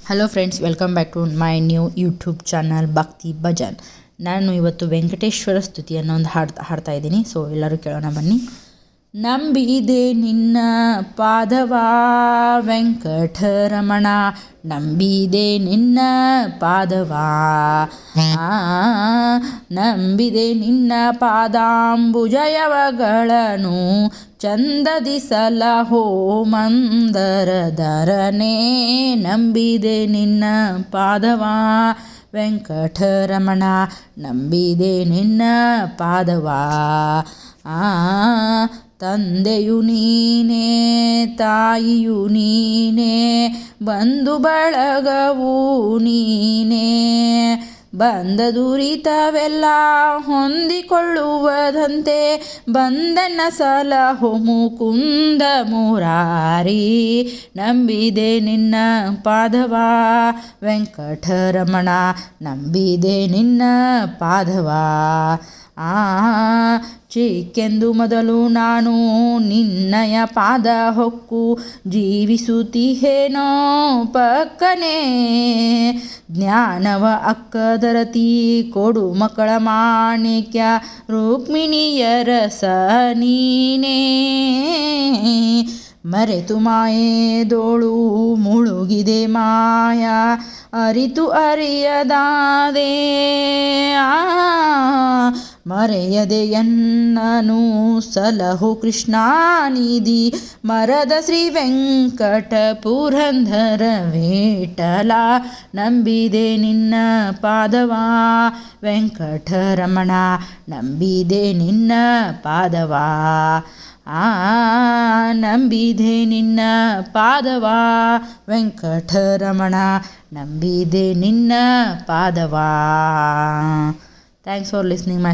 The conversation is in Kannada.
Hello friends, welcome back to my new YouTube channel Bhakti Bhajan. ನಾನು ಇವತ್ತು ವೆಂಕಟೇಶ್ವರ ಸ್ತುತಿ ಅನ್ನೋ ಒಂದು ಹಾಡ್ತಾ ಇದ್ದೀನಿ. ಸೊ ಎಲ್ಲರೂ ಕೇಳೋಣ ಬನ್ನಿ. ನಂಬಿದೆ ನಿನ್ನ ಪಾದವಾ ವೆಂಕಟರಮಣ, ನಂಬಿದೆ ನಿನ್ನ ಪಾದವಾ, ನಂಬಿದೆ ನಿನ್ನ ಪಾದಾಂಬುಜಯವಗಳನ್ನು ಚಂದದಿ ಸಲಹೋ ಮಂದರಧರನೇ, ನಂಬಿದೆ ನಿನ್ನ ಪಾದವಾ ವೆಂಕಟರಮಣ, ನಂಬಿದೆ ನಿನ್ನ ಪಾದವಾ. ತಂದೆಯು ನೀನೇ, ತಾಯಿಯು ನೀನೇ, ಬಂಧು ಬಳಗವೂ ನೀನೇ, ಬಂದ ದುರಿತವೆಲ್ಲ ಹೊಂದಿಕೊಳ್ಳುವುದಂತೆ ಬಂದನ ಸಲಹೋ ಮುಕುಂದ ಮುರಾರಿ, ನಂಬಿದೆ ನಿನ್ನ ಪಾದವಾ ವೆಂಕಟರಮಣ, ನಂಬಿದೆ ನಿನ್ನ ಪಾದವಾ. ಚಿಕ್ಕೆಂದು ಮೊದಲು ನಾನು ನಿನ್ನಯ ಪಾದ ಹೊಕ್ಕು ಜೀವಿಸುತ್ತೀಹೇನೋ ಪಕ್ಕನೆ, ಜ್ಞಾನವ ಅಕ್ಕದರತಿ ಕೊಡು ಮಕ್ಕಳ ಮಾಣಿಕ್ಯ ರುಕ್ಮಿಣಿಯರ ನೀನೇ, ಮರೆತು ಮಾಯೆದೋಳು ಮುಳುಗಿದೆ ಮಾಯಾ ಅರಿತು ಅರಿಯದಾದೆ, ಮರೆಯದೆ ಎನ್ನನು ಸಲಹು ಕೃಷ್ಣಾನಿಧಿ ಮರದ ಶ್ರೀ ವೆಂಕಟ ಪುರಂದರ ವಿಠಲ, ನಂಬಿದೆ ನಿನ್ನ ಪಾದವಾ ವೆಂಕಟರಮಣ, ನಂಬಿದೆ ನಿನ್ನ ಪಾದವಾ. ನಂಬಿದೆ ನಿನ್ನ ಪಾದವಾ ವೆಂಕಟರಮಣ, ನಂಬಿದೆ ನಿನ್ನ ಪಾದವಾ. Thanks for listening my